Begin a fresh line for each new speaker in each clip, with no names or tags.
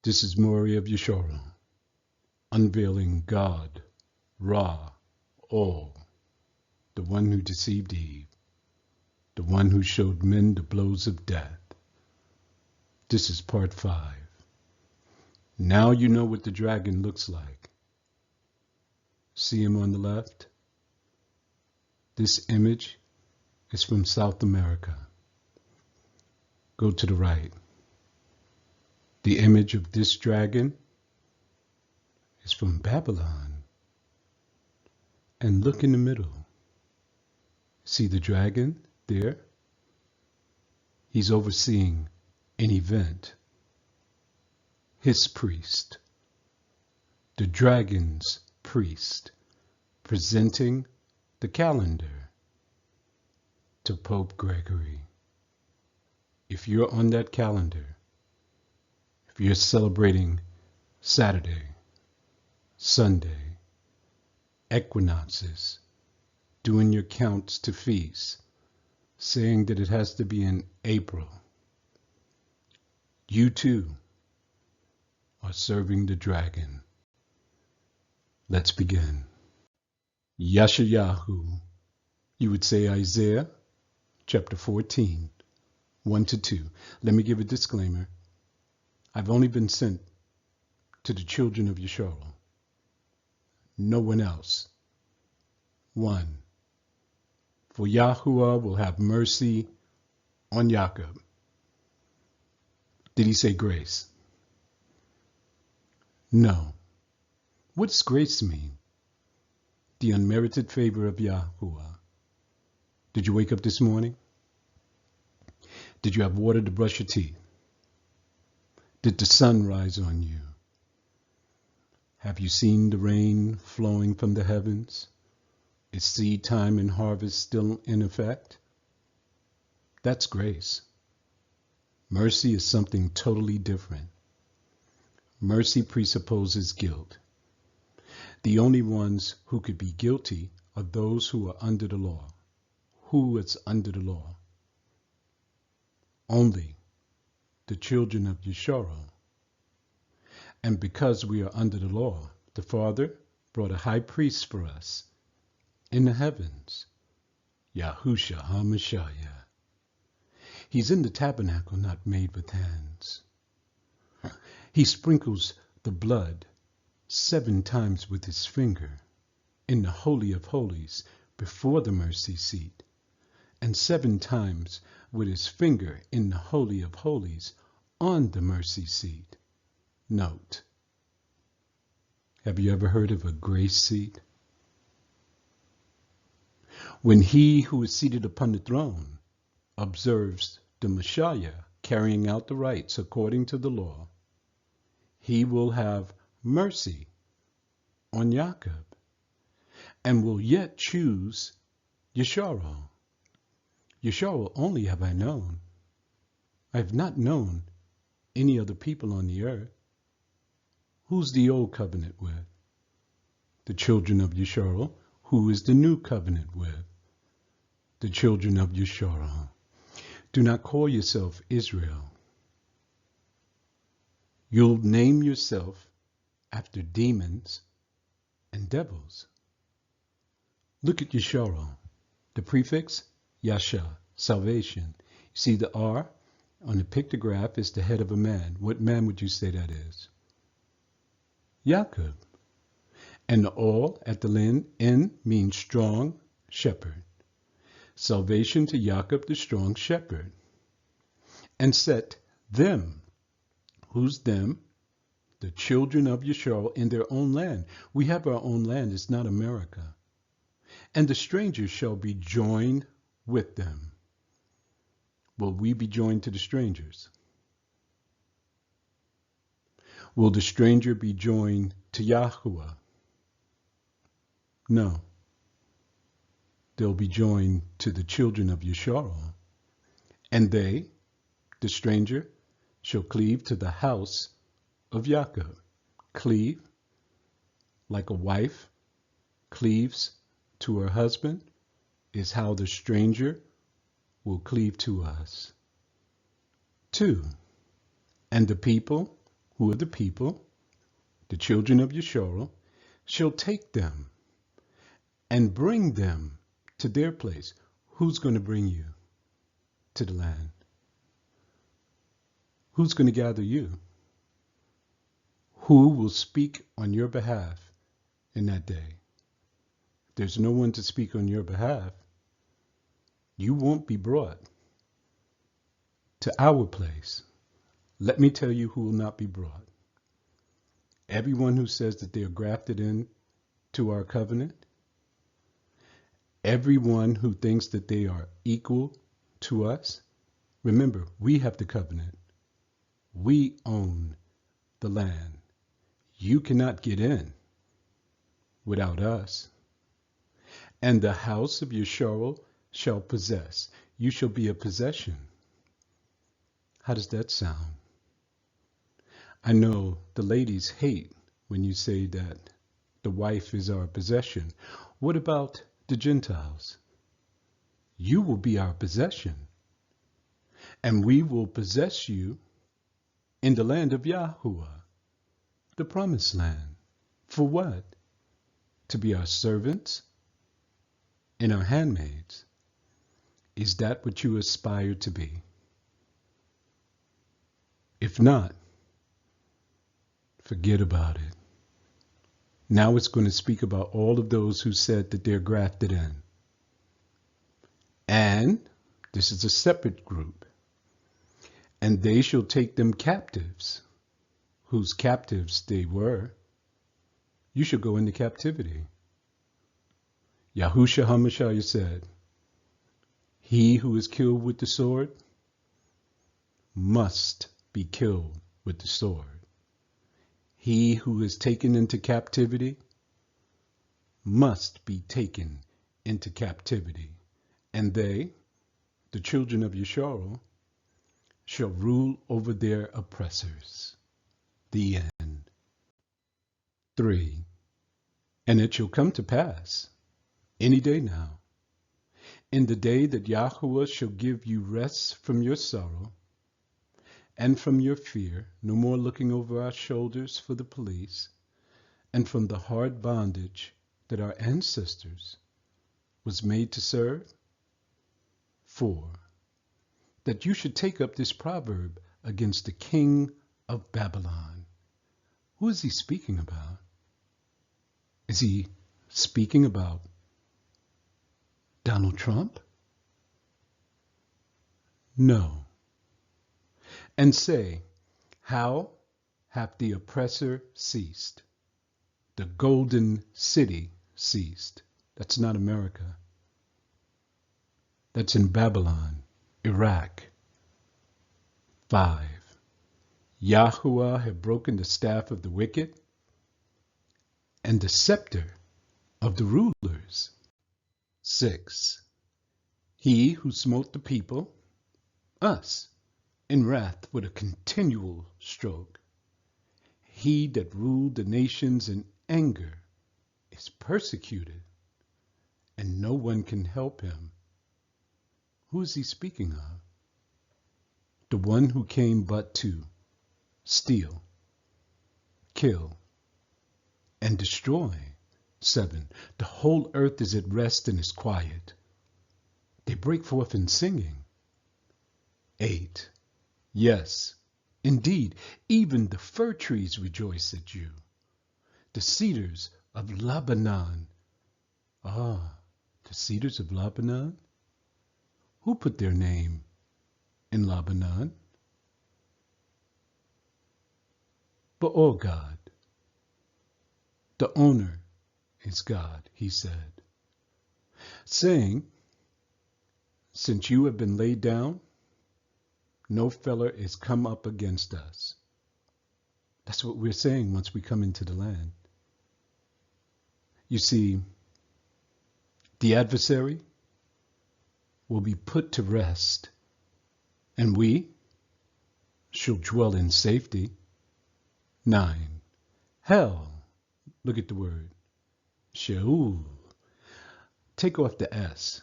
This is Maury of Yasharal, Unveiling Gad Ra, all, the one who deceived Eve, the one who showed men the blows of death. This is part 5. Now you know what the dragon looks like. See him on the left? This image is from South America. Go to the right. The image of this dragon is from Babylon. And look in the middle. See the dragon there? He's overseeing an event. His priest, the dragon's priest, presenting the calendar to Pope Gregory. If you're on that calendar, if you're celebrating Saturday, Sunday, equinoxes, doing your counts to feasts, saying that it has to be in April, you too are serving the dragon. Let's begin. Yasharal, you would say Isaiah chapter 14, 1-2. Let me give a disclaimer. I've only been sent to the children of Yasharal. No one else. 1. For Yahuwah will have mercy on Jacob. Did he say grace? No. What does grace mean? The unmerited favor of Yahuwah. Did you wake up this morning? Did you have water to brush your teeth? Did the sun rise on you? Have you seen the rain flowing from the heavens? Is seed time and harvest still in effect? That's grace. Mercy is something totally different. Mercy presupposes guilt. The only ones who could be guilty are those who are under the law. Who is under the law? Only the children of Yasharal. And because we are under the law, the Father brought a high priest for us in the heavens, Yahusha HaMashiach. He's in the tabernacle not made with hands. He sprinkles the blood 7 times with his finger in the Holy of Holies before the mercy seat, and 7 times with his finger in the Holy of Holies on the mercy seat. Note, have you ever heard of a grace seat? When he who is seated upon the throne observes the Messiah carrying out the rites according to the law, he will have mercy on Jacob and will yet choose Yasharal. Yasharal only have I known. I have not known any other people on the earth. Who's the old covenant with? The children of Yasharal. Who is the new covenant with? The children of Yasharal. Do not call yourself Israel. You'll name yourself after demons and devils. Look at Yasharal. The prefix, Yasha, salvation. You see the R on the pictograph is the head of a man. What man would you say that is? Jacob. And the all at the N means strong shepherd. Salvation to Jacob, the strong shepherd. And set them. Who's them? The children of Yasharal in their own land. We have our own land. It's not America. And the strangers shall be joined with them. Will we be joined to the strangers? Will the stranger be joined to Yahuwah? No. They'll be joined to the children of Yasharal. And they, the stranger, shall cleave to the house of Jacob. Cleave, like a wife cleaves to her husband, is how the stranger will cleave to us. 2. And the people who are the people, the children of Yasharal, shall take them and bring them to their place. Who's going to bring you to the land? Who's going to gather you? Who will speak on your behalf in that day? There's no one to speak on your behalf. You won't be brought to our place. Let me tell you who will not be brought. Everyone who says that they are grafted in to our covenant, everyone who thinks that they are equal to us. Remember, we have the covenant. We own the land. You cannot get in without us. And the house of Yasharal shall possess. You shall be a possession. How does that sound? I know the ladies hate when you say that the wife is our possession. What about the Gentiles? You will be our possession, and we will possess you in the land of Yahuwah, the promised land. For what? To be our servants and our handmaids. Is that what you aspire to be? If not, forget about it. Now it's going to speak about all of those who said that they're grafted in. And this is a separate group. And they shall take them captives, whose captives they were. You shall go into captivity. Yahushua HaMashiach said, he who is killed with the sword must be killed with the sword. He who is taken into captivity must be taken into captivity. And they, the children of Yasharal, shall rule over their oppressors. The end. 3. And it shall come to pass, any day now, in the day that Yahuwah shall give you rest from your sorrow and from your fear, no more looking over our shoulders for the police, and from the hard bondage that our ancestors was made to serve. 4. That you should take up this proverb against the king of Babylon. Who is he speaking about? Is he speaking about Donald Trump? No. And say, how hath the oppressor ceased? The golden city ceased. That's not America. That's in Babylon, Iraq. 5. Yahuwah had broken the staff of the wicked and the scepter of the rulers. 6. He who smote the people, us, in wrath with a continual stroke. He that ruled the nations in anger is persecuted, and no one can help him. Who is he speaking of? The one who came but to steal, kill, and destroy. 7. The whole earth is at rest and is quiet. They break forth in singing. 8. Yes, indeed, even the fir trees rejoice at you. The cedars of Lebanon. Ah, the cedars of Lebanon? Who put their name in Lebanon? But oh God, the owner is God, he said, saying, since you have been laid down, no feller is come up against us. That's what we're saying once we come into the land. You see, the adversary will be put to rest, and we shall dwell in safety. 9. Hell, look at the word, Sheol. Take off the S.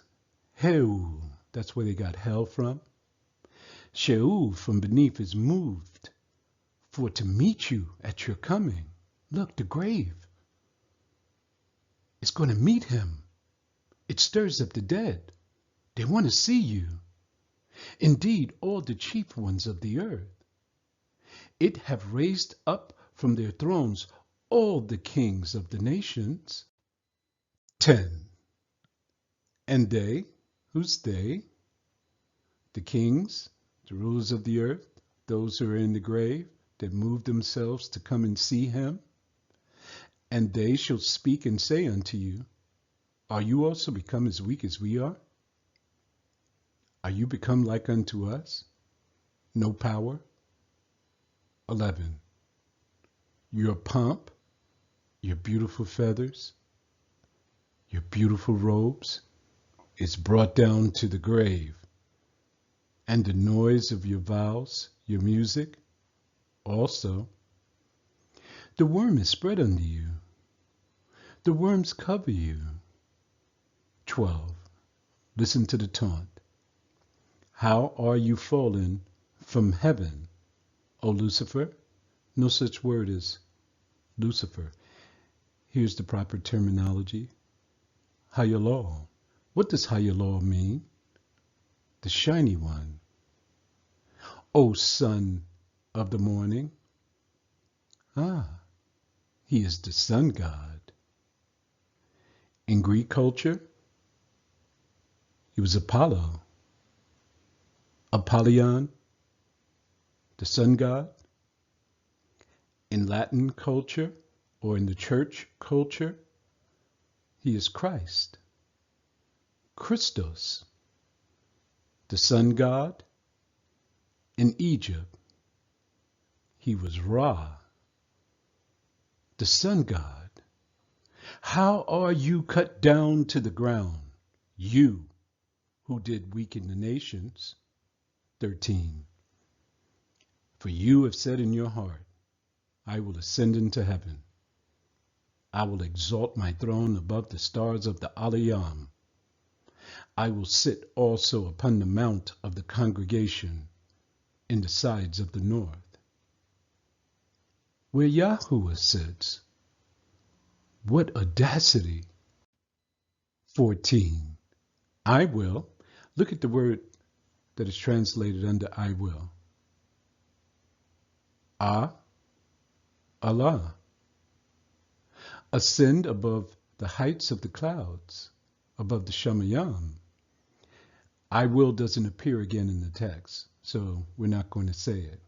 Heol, that's where they got hell from. Sheol from beneath is moved for to meet you at your coming. Look, the grave is going to meet him. It stirs up the dead. They want to see you. Indeed, all the chief ones of the earth. It have raised up from their thrones all the kings of the nations. 10. And they, who's they? The kings, the rulers of the earth, those who are in the grave, that move themselves to come and see him. And they shall speak and say unto you, are you also become as weak as we are? Are you become like unto us? No power? 11. Your pomp, your beautiful feathers, your beautiful robes is brought down to the grave, and the noise of your vows, your music, also. The worm is spread unto you. The worms cover you. 12. Listen to the taunt. How are you fallen from heaven, O Lucifer? No such word as Lucifer. Here's the proper terminology. Yasharal. What does Yasharal mean? The shiny one. O son of the morning. He is the sun god. In Greek culture, he was Apollo. Apollyon, the sun god. In Latin culture, or in the church culture, he is Christ. Christos, the sun god. In Egypt, he was Ra, the sun god. How are you cut down to the ground, you who did weaken the nations? 13. For you have said in your heart, I will ascend into heaven. I will exalt my throne above the stars of the Aliyam. I will sit also upon the mount of the congregation in the sides of the north, where Yahuwah sits. What audacity! 14. I will. Look at the word that is translated under I will. Allah. Ascend above the heights of the clouds, above the Shamayam. I will doesn't appear again in the text, so we're not going to say it.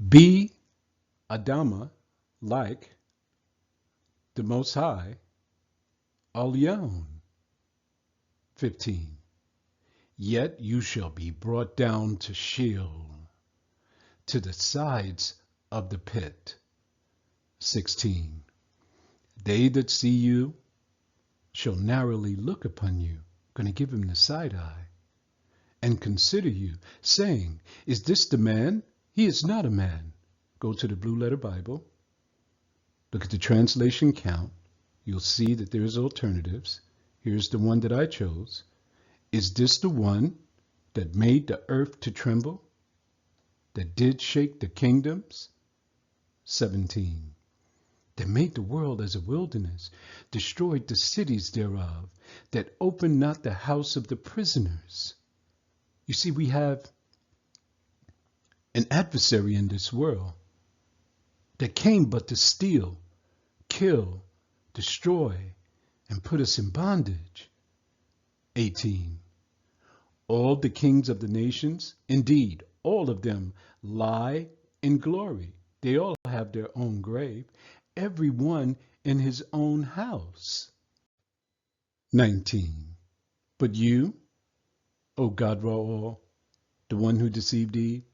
Be Adama, like the Most High, Al-Yawn. 15. Yet you shall be brought down to Sheol, to the sides of the pit. 16. They that see you shall narrowly look upon you, going to give him the side eye, and consider you, saying, is this the man? He is not a man. Go to the Blue Letter Bible. Look at the translation count. You'll see that there's alternatives. Here's the one that I chose. Is this the one that made the earth to tremble, that did shake the kingdoms? 17. That made the world as a wilderness, destroyed the cities thereof, that opened not the house of the prisoners. You see, we have an adversary in this world that came but to steal, kill, destroy, and put us in bondage. 18. All the kings of the nations, indeed, all of them lie in glory. They all have their own grave, every one in his own house. 19. But you, O Gad Ra, the one who deceived Eve,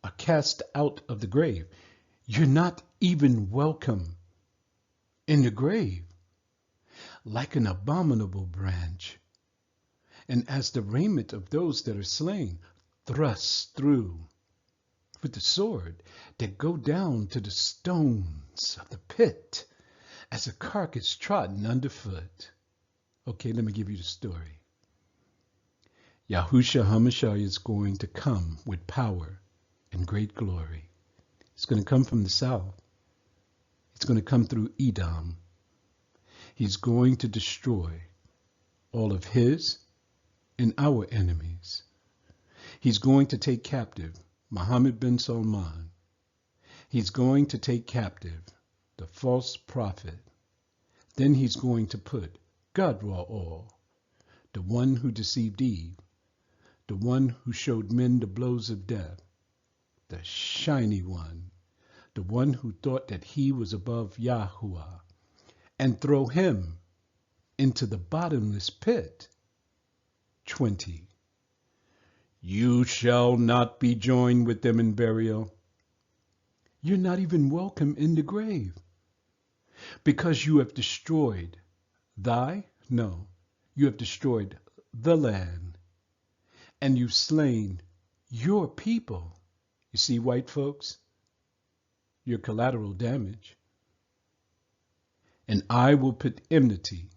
are cast out of the grave. You're not even welcome in the grave, like an abominable branch. And as the raiment of those that are slain, thrust through with the sword, that go down to the stones of the pit, as a carcass trodden underfoot. Okay, let me give you the story. Yahushua HaMashiach is going to come with power and great glory. It's going to come from the south. It's going to come through Edom. He's going to destroy all of his and our enemies. He's going to take captive Mohammed bin Salman. He's going to take captive the false prophet. Then he's going to put Gad Ra, the one who deceived Eve, the one who showed men the blows of death, the shiny one, the one who thought that he was above Yahuwah, and throw him into the bottomless pit. 20. You shall not be joined with them in burial. You're not even welcome in the grave, because you have destroyed you have destroyed the land, and you've slain your people. You see, white folks, your collateral damage. And I will put enmity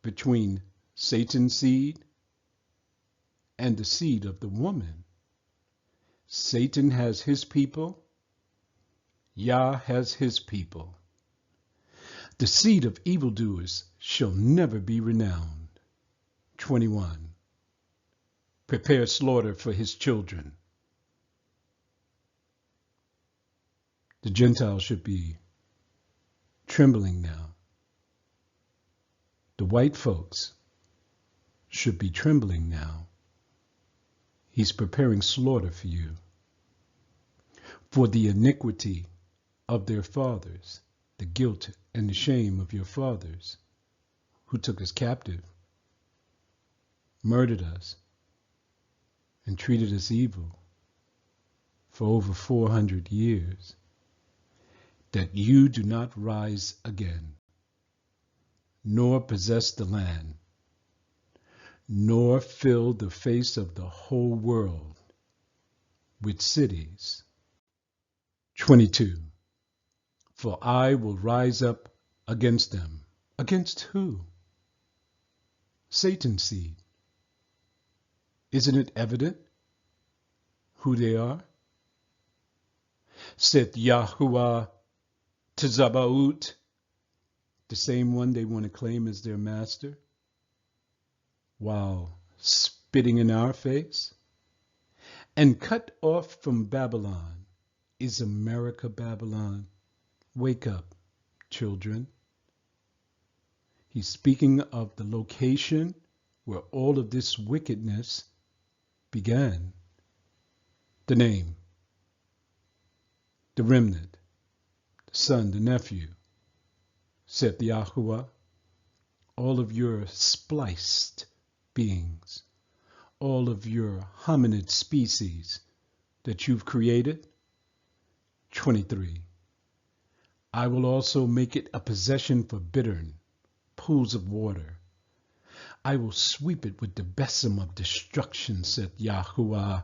between Satan's seed and the seed of the woman. Satan has his people. Yah has his people. The seed of evildoers shall never be renowned. 21. Prepare slaughter for his children. The Gentiles should be trembling now. The white folks should be trembling now. He's preparing slaughter for you, for the iniquity of their fathers, the guilt and the shame of your fathers, who took us captive, murdered us, and treated us evil for over 400 years, that you do not rise again, nor possess the land, nor fill the face of the whole world with cities. 22. For I will rise up against them. Against who? Satan's seed. Isn't it evident who they are? Saith Yahuwah to Zabaoth, the same one they want to claim as their master, while spitting in our face. And cut off from Babylon is America, Babylon. Wake up, children. He's speaking of the location where all of this wickedness began. The name, the remnant, the son, the nephew, saith Yahuwah, all of your spliced beings, all of your hominid species that you've created. 23. I will also make it a possession for bittern, pools of water. I will sweep it with the besom of destruction, saith Yahuwah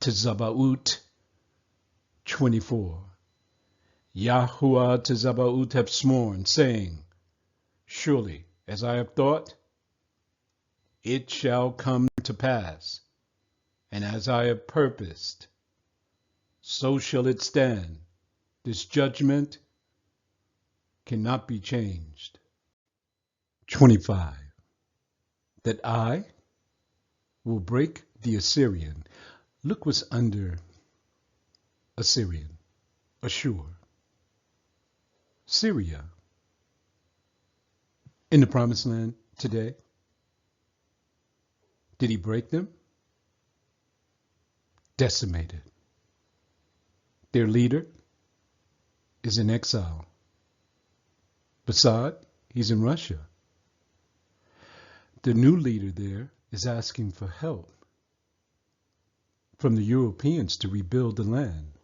to Zabaoth. 24. Yahuwah to Zabaoth have sworn, saying, surely, as I have thought, it shall come to pass, and as I have purposed, so shall it stand. This judgment cannot be changed. 25. That I will break the Assyrian. Look what's under Assyrian, Ashur, Syria. In the promised land today. Did he break them? Decimated. Their leader is in exile. Assad, he's in Russia. The new leader there is asking for help from the Europeans to rebuild the land.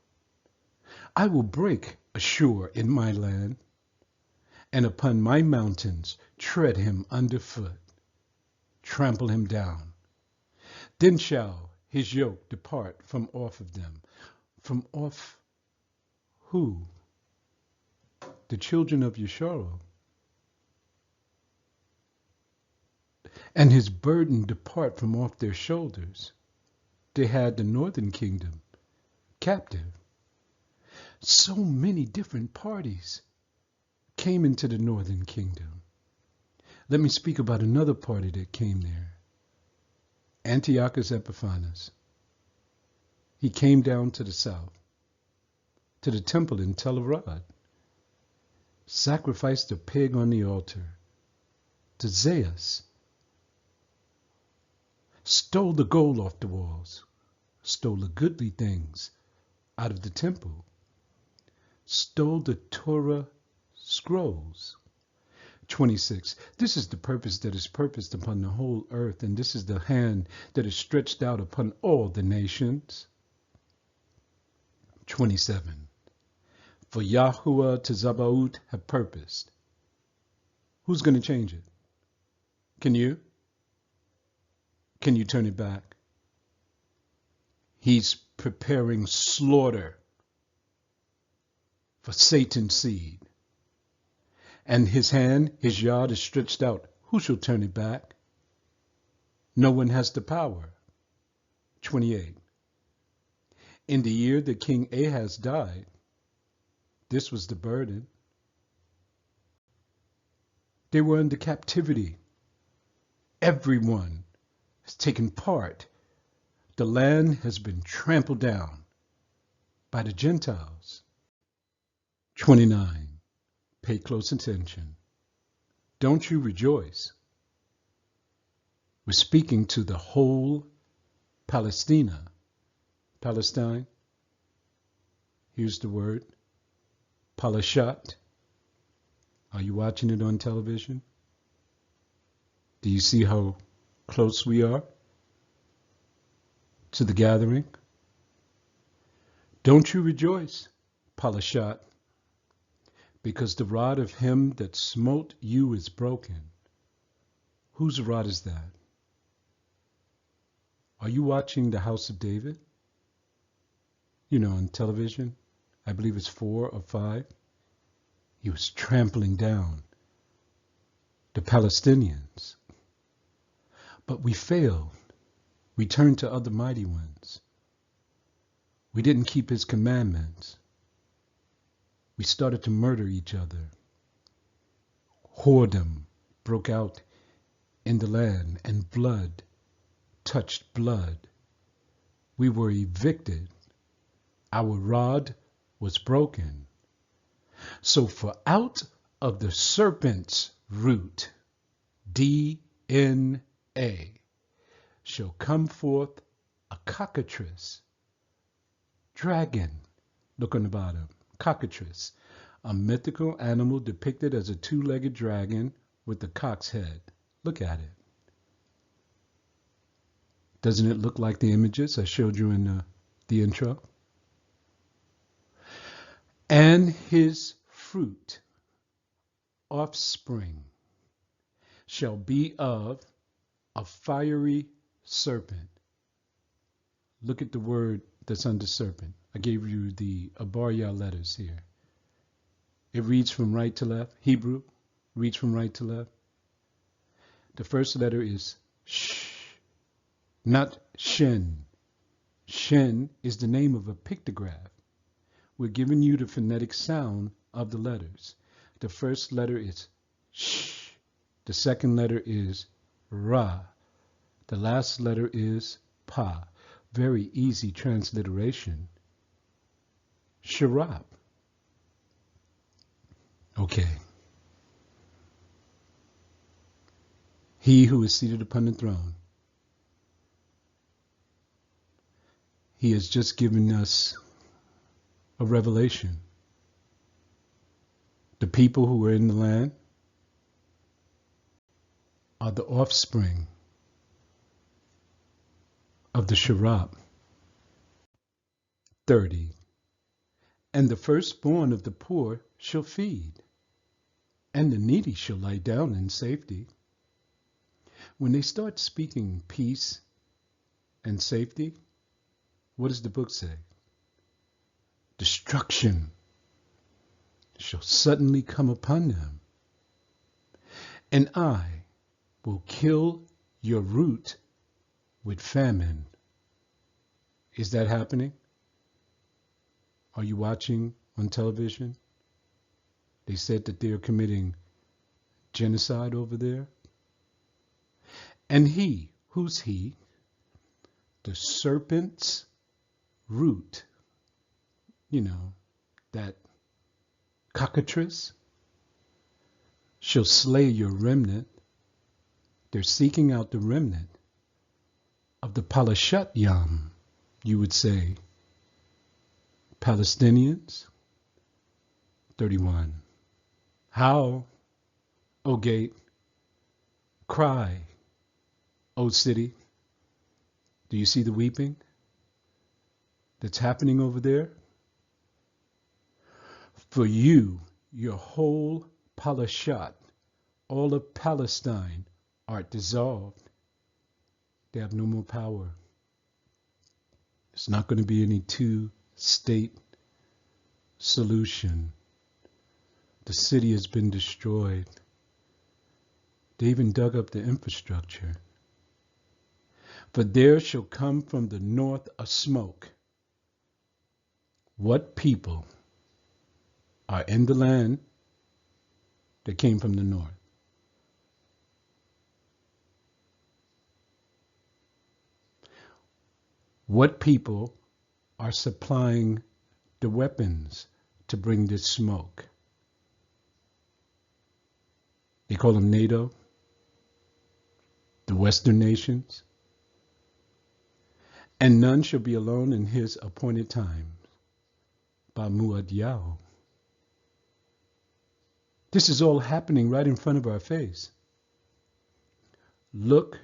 I will break Ashur in my land, and upon my mountains tread him underfoot, trample him down. Then shall his yoke depart from off of them. From off who? The children of Yasharal. And his burden depart from off their shoulders. They had the northern kingdom captive. So many different parties came into the northern kingdom. Let me speak about another party that came there. Antiochus Epiphanes. He came down to the south, to the temple in Tel Arad, sacrificed a pig on the altar to Zeus, stole the gold off the walls, stole the goodly things out of the temple, stole the Torah scrolls. 26. This is the purpose that is purposed upon the whole earth, and this is the hand that is stretched out upon all the nations. 27. For Yahuwah to Zabaoth have purposed. Who's going to change it? Can you? Can you turn it back? He's preparing slaughter for Satan's seed. And his hand, his yard is stretched out. Who shall turn it back? No one has the power. 28. In the year that King Ahaz died, this was the burden. They were under captivity. Everyone has taken part. The land has been trampled down by the Gentiles. 29. Pay close attention. Don't you rejoice? We're speaking to the whole Palestine. Here's the word. Palashat. Are you watching it on television? Do you see how close we are to the gathering? Don't you rejoice, Palashat, because the rod of him that smote you is broken. Whose rod is that? Are you watching the House of David? You know, on television. I believe it's 4 or 5. He was trampling down the Palestinians. But we failed. We turned to other mighty ones. We didn't keep his commandments. We started to murder each other. Whoredom broke out in the land, and blood touched blood. We were evicted. Our rod was broken. So for out of the serpent's root, DNA, shall come forth a cockatrice, dragon, look on the bottom, cockatrice, a mythical animal depicted as a 2-legged dragon with a cock's head. Look at it. Doesn't it look like the images I showed you in the intro? And his fruit, offspring, shall be of a fiery serpent. Look at the word that's under serpent. I gave you the Abarya letters here. It reads from right to left. Hebrew reads from right to left. The first letter is sh, not shin. Shin is the name of a pictograph. We're giving you the phonetic sound of the letters. The first letter is sh. The second letter is ra. The last letter is pa. Very easy transliteration. Sharab. Okay. He who is seated upon the throne. He has just given us a revelation. The people who are in the land are the offspring of the Sharab. 30. And the firstborn of the poor shall feed, and the needy shall lie down in safety. When they start speaking peace and safety, what does the book say? Destruction shall suddenly come upon them, and I will kill your root with famine. Is that happening? Are you watching on television? They said that they're committing genocide over there. And he, who's he? The serpent's root, that cockatrice, shall slay your remnant. They're seeking out the remnant of the Palashat Yam, you would say. Palestinians. 31. Howl, O gate, cry, O city. Do you see the weeping that's happening over there? For you, your whole Palashat, all of Palestine, are dissolved. They have no more power. There's not going to be any two-state solution. The city has been destroyed. They even dug up the infrastructure. For there shall come from the north a smoke. What people are in the land that came from the north? What people are supplying the weapons to bring this smoke? They call them NATO, the Western nations. And none shall be alone in his appointed time. By Muad'Yah. This is all happening right in front of our face. Look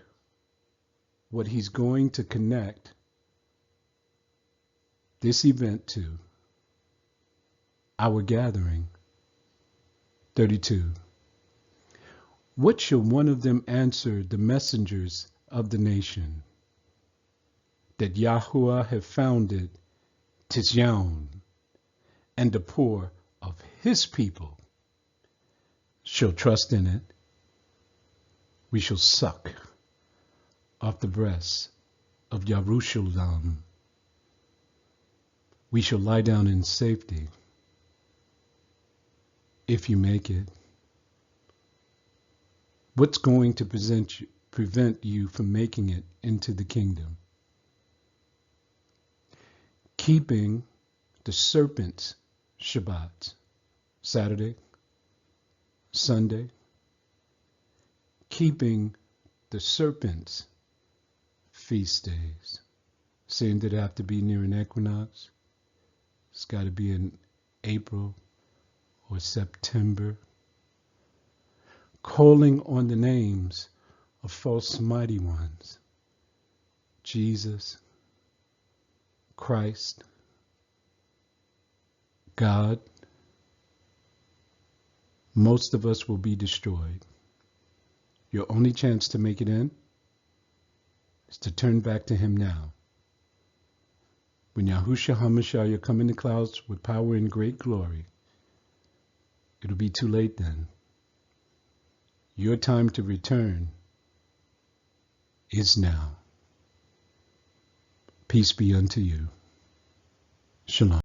what he's going to connect this event to. Our gathering. 32. What shall one of them answer the messengers of the nation? That Yahuwah have founded Tizyon, and the poor of his people shall trust in it. We shall suck off the breasts of Yerushalayim. We shall lie down in safety if you make it. What's going to prevent you from making it into the kingdom? Keeping the serpent's Shabbat, Saturday, Sunday. Keeping the serpent's feast days. Saying that it have to be near an equinox. It's got to be in April or September. Calling on the names of false mighty ones. Jesus, Christ, God. Most of us will be destroyed. Your only chance to make it in is to turn back to him now. When Yahushua HaMashiach come in the clouds with power and great glory, it'll be too late then. Your time to return is now. Peace be unto you. Shalom.